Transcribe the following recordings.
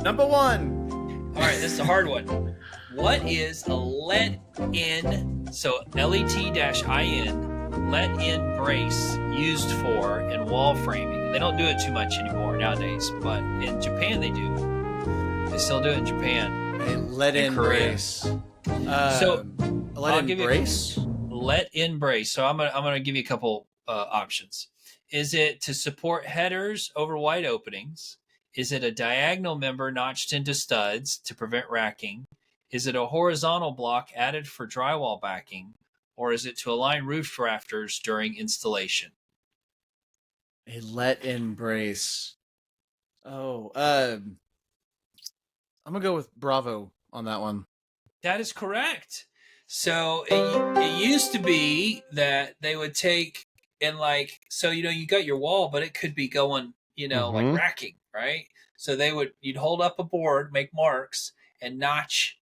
Number one. All right, this is a hard one. What is a let-in, so LET-IN, let-in brace used for in wall framing? They don't do it too much anymore nowadays, but in Japan they do. They still do it in Japan. A let-in brace. So Let-in brace? Let-in brace. So I'm gonna give you a couple options. Is it to support headers over wide openings? Is it a diagonal member notched into studs to prevent racking? Is it a horizontal block added for drywall backing? Or is it to align roof rafters during installation? A let-in brace. Oh, I'm gonna go with Bravo on that one. That is correct. So it used to be that they would take and so you got your wall, but it could be going like racking, right? So you'd hold up a board, make marks, and notch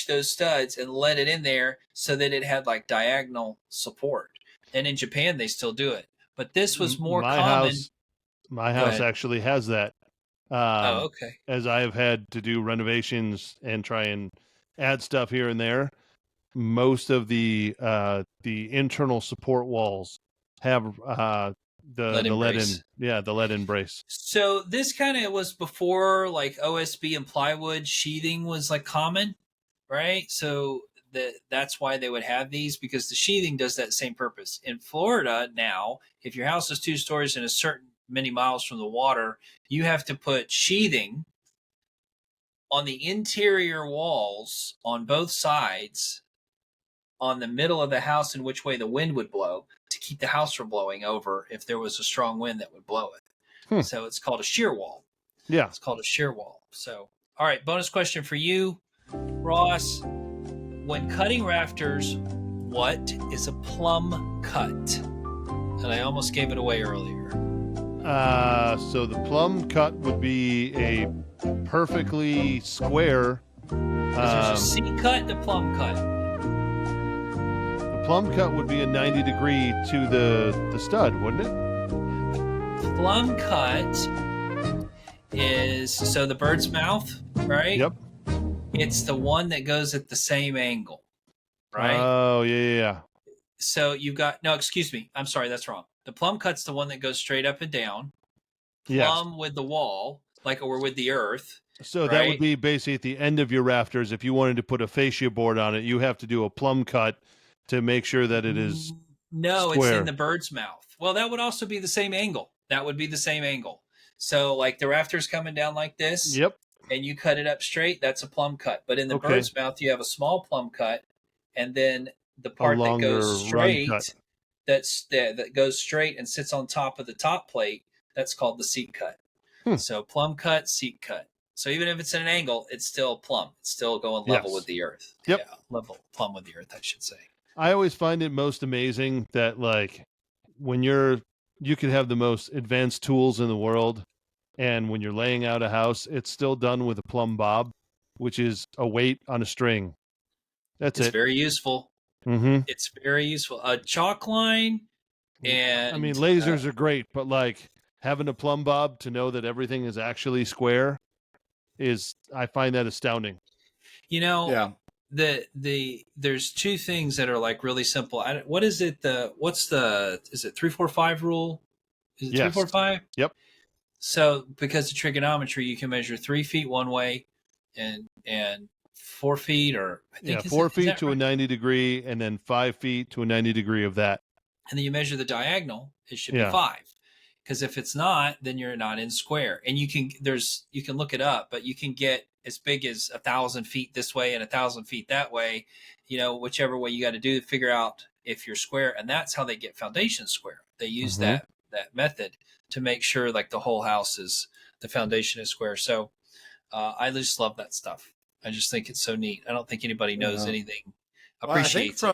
those studs and let it in there so that it had like diagonal support. And in Japan they still do it, but this was more common. My house actually has that. Oh, okay. As I have had to do renovations and try and add stuff here and there, most of the internal support walls have the lead-in brace. So this kind of was before like OSB and plywood sheathing was like common, right? So that's why they would have these, because the sheathing does that same purpose. In Florida now, if your house is 2 stories and a certain many miles from the water, you have to put sheathing on the interior walls on both sides, on the middle of the house in which way the wind would blow, to keep the house from blowing over if there was a strong wind that would blow it. So it's called a shear wall. Yeah. It's called a shear wall. So, all right, bonus question for you, Ross. When cutting rafters, what is a plumb cut? And I almost gave it away earlier. So the plumb cut would be a perfectly square. There's a C cut and a plumb cut. The plumb cut would be a 90 degree to the stud, wouldn't it? Plumb cut is the bird's mouth, right? Yep. It's the one that goes at the same angle, right? Oh, yeah. So you've got, no, excuse me. I'm sorry, that's wrong. The plumb cut's the one that goes straight up and down, plumb with the wall, or with the earth. So that would be basically at the end of your rafters. If you wanted to put a fascia board on it, you have to do a plumb cut to make sure that it is No, square. It's in the bird's mouth. Well, that would also be the same angle. That would be the same angle. So like the rafters coming down like this. Yep. And you cut it up straight, that's a plumb cut. But in the bird's mouth, you have a small plumb cut, and then the part that goes straight, that goes straight and sits on top of the top plate, that's called the seat cut. So plumb cut, seat cut. So even if it's at an angle, it's still plumb. It's still going level with the earth. Yep. Yeah, plumb with the earth, I should say. I always find it most amazing that like when you could have the most advanced tools in the world, and when you're laying out a house, it's still done with a plumb bob, which is a weight on a string. It's very useful. Mm-hmm. It's very useful. A chalk line, and I mean, lasers are great, but like having a plumb bob to know that everything is actually square I find that astounding. There's 2 things that are like really simple. What is it? Is it 3-4-5 rule? Is it 3-4-5? Yep. So because of trigonometry, you can measure 3 feet one way and 4 feet, or I think 4 feet to a 90 degree, and then 5 feet to a 90 degree of that. And then you measure the diagonal, it should be 5. Because if it's not, then you're not in square. And you can look it up, but you can get as big as 1,000 feet this way and 1,000 feet that way, whichever way you got to do to figure out if you're square. And that's how they get foundation square. They use that method to make sure like the whole house the foundation is square. So I just love that stuff. I just think it's so neat. I don't think anybody knows anything, appreciates it.